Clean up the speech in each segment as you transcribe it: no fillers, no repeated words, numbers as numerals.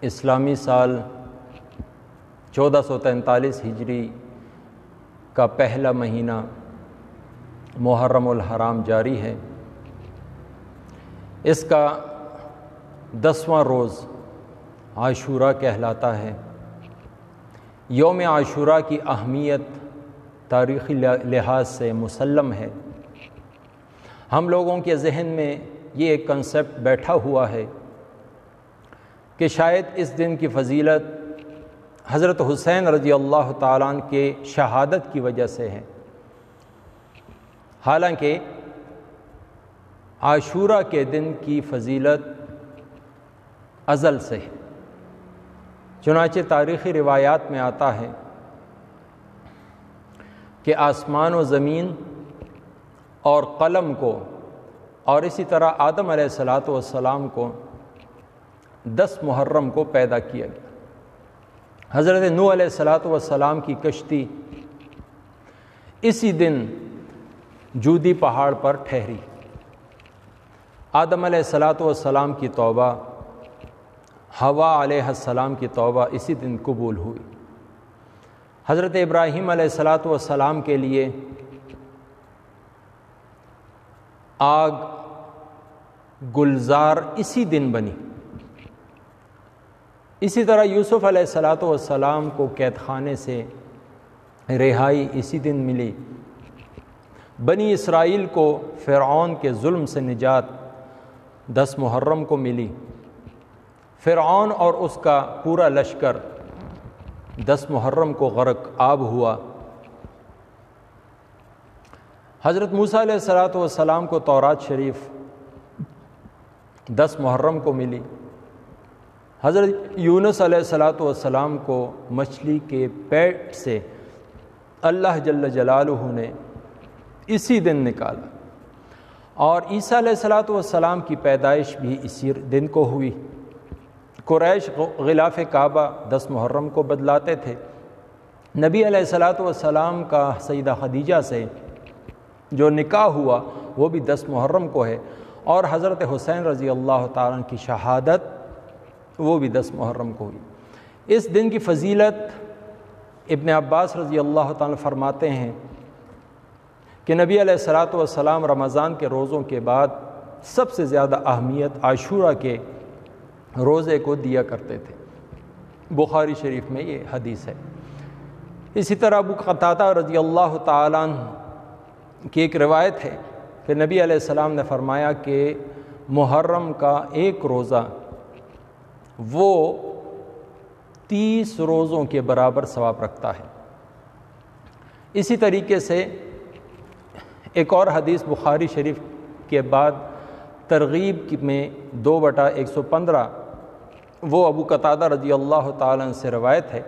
اسلامی سال 1443 ہجری کا پہلا مہینہ محرم الحرام جاری ہے۔ اس کا 10واں روز عاشوراء کہلاتا ہے۔ یوم عاشوراء کی اہمیت تاریخی لحاظ سے مسلم ہے۔ ہم لوگوں کے ذہن میں یہ ایک کنسیپٹ بیٹھا ہوا ہے کہ شاید اس دن کی فضیلت حضرت حسین رضی اللہ تعالیٰ عنہ کے شہادت کی وجہ سے ہے، حالانکہ عاشوراء کے دن کی فضیلت ازل سے ہے۔ چنانچہ تاریخی روایات میں آتا ہے کہ آسمان و زمین اور قلم کو اور اسی طرح آدم علیہ السلام کو 10 محرم کو پیدا کیا گیا۔ حضرت نوح علیہ السلام کی کشتی اسی دن جودی پہاڑ پر ٹھہری۔ آدم علیہ السلام کی توبہ، حوا علیہ السلام کی توبہ اسی دن قبول ہوئی۔ حضرت ابراہیم علیہ السلام کے لیے آگ گلزار اسی دن بنی۔ اسی طرح یوسف علیہ السلام کو قید خانے سے رہائی اسی دن ملی۔ بنی اسرائیل کو فرعون کے ظلم سے نجات 10 محرم کو ملی۔ فرعون اور اس کا پورا لشکر 10 محرم کو غرق آب ہوا۔ حضرت موسیٰ علیہ السلام کو تورات شریف 10 محرم کو ملی۔ حضرت یونس علیہ السلام کو مچھلی کے پیٹ سے اللہ جل جلالہ نے اسی دن نکالا، اور عیسیٰ علیہ السلام کی پیدائش بھی اسی دن کو ہوئی۔ قریش غلاف کعبہ 10 محرم کو بدلاتے تھے۔ نبی علیہ السلام کا سیدہ خدیجہ سے جو نکاح ہوا وہ بھی 10 محرم کو ہے، اور حضرت حسین رضی اللہ تعالیٰ عنہ کی شہادت وہ بھی 10 محرم کو ہوئی۔ اس دن کی فضیلت ابن عباس رضی اللہ تعالیٰ فرماتے ہیں کہ نبی علیہ السلام رمضان کے روزوں کے بعد سب سے زیادہ اہمیت عاشوراء کے روزے کو دیا کرتے تھے۔ بخاری شریف میں یہ حدیث ہے۔ اسی طرح ابو قتادہ رضی اللہ تعالیٰ عنہ کی ایک روایت ہے کہ نبی علیہ السلام نے فرمایا کہ محرم کا ایک روزہ وہ 30 روزوں کے برابر ثواب رکھتا ہے۔ اسی طریقے سے ایک اور حدیث بخاری شریف کے بعد ترغیب میں 2/115 وہ ابو قتادہ رضی اللہ تعالیٰ عنہ سے روایت ہے،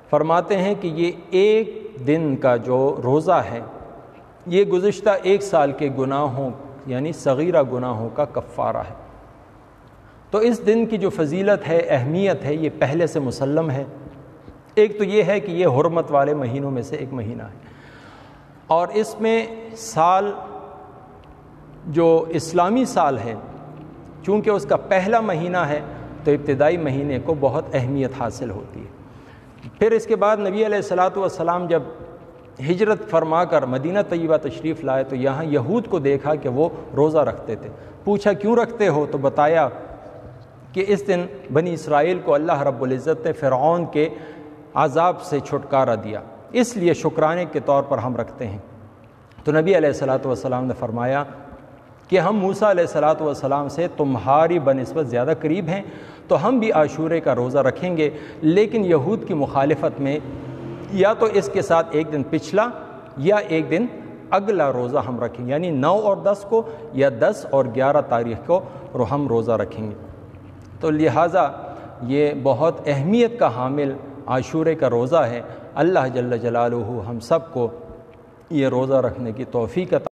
فرماتے ہیں کہ یہ ایک دن کا جو روزہ ہے یہ گزشتہ 1 سال کے گناہوں یعنی صغیرہ گناہوں کا کفارہ ہے۔ تو اس دن کی جو فضیلت ہے، اہمیت ہے، یہ پہلے سے مسلم ہے۔ ایک تو یہ ہے کہ یہ حرمت والے مہینوں میں سے ایک مہینہ ہے، اور اس میں سال جو اسلامی سال ہے چونکہ اس کا پہلا مہینہ ہے تو ابتدائی مہینے کو بہت اہمیت حاصل ہوتی ہے۔ پھر اس کے بعد نبی علیہ السلام جب ہجرت فرما کر مدینہ طیبہ تشریف لائے تو یہاں یہود کو دیکھا کہ وہ روزہ رکھتے تھے۔ پوچھا کیوں رکھتے ہو؟ تو بتایا کہ اس دن بنی اسرائیل کو اللہ رب العزت نے فرعون کے عذاب سے چھٹکارا دیا، اس لیے شکرانے کے طور پر ہم رکھتے ہیں۔ تو نبی علیہ السلام نے فرمایا کہ ہم موسیٰ علیہ السلام سے تمہاری بنسبت زیادہ قریب ہیں، تو ہم بھی عاشورے کا روزہ رکھیں گے، لیکن یہود کی مخالفت میں یا تو اس کے ساتھ ایک دن پچھلا یا ایک دن اگلا روزہ ہم رکھیں گے، یعنی 9 اور 10 کو یا 10 اور 11 تاریخ کو ہم روزہ رکھیں گے۔ تو لہٰذا یہ بہت اہمیت کا حامل عاشورے کا روزہ ہے۔ اللہ جل جلالہ ہم سب کو یہ روزہ رکھنے کی توفیق عطا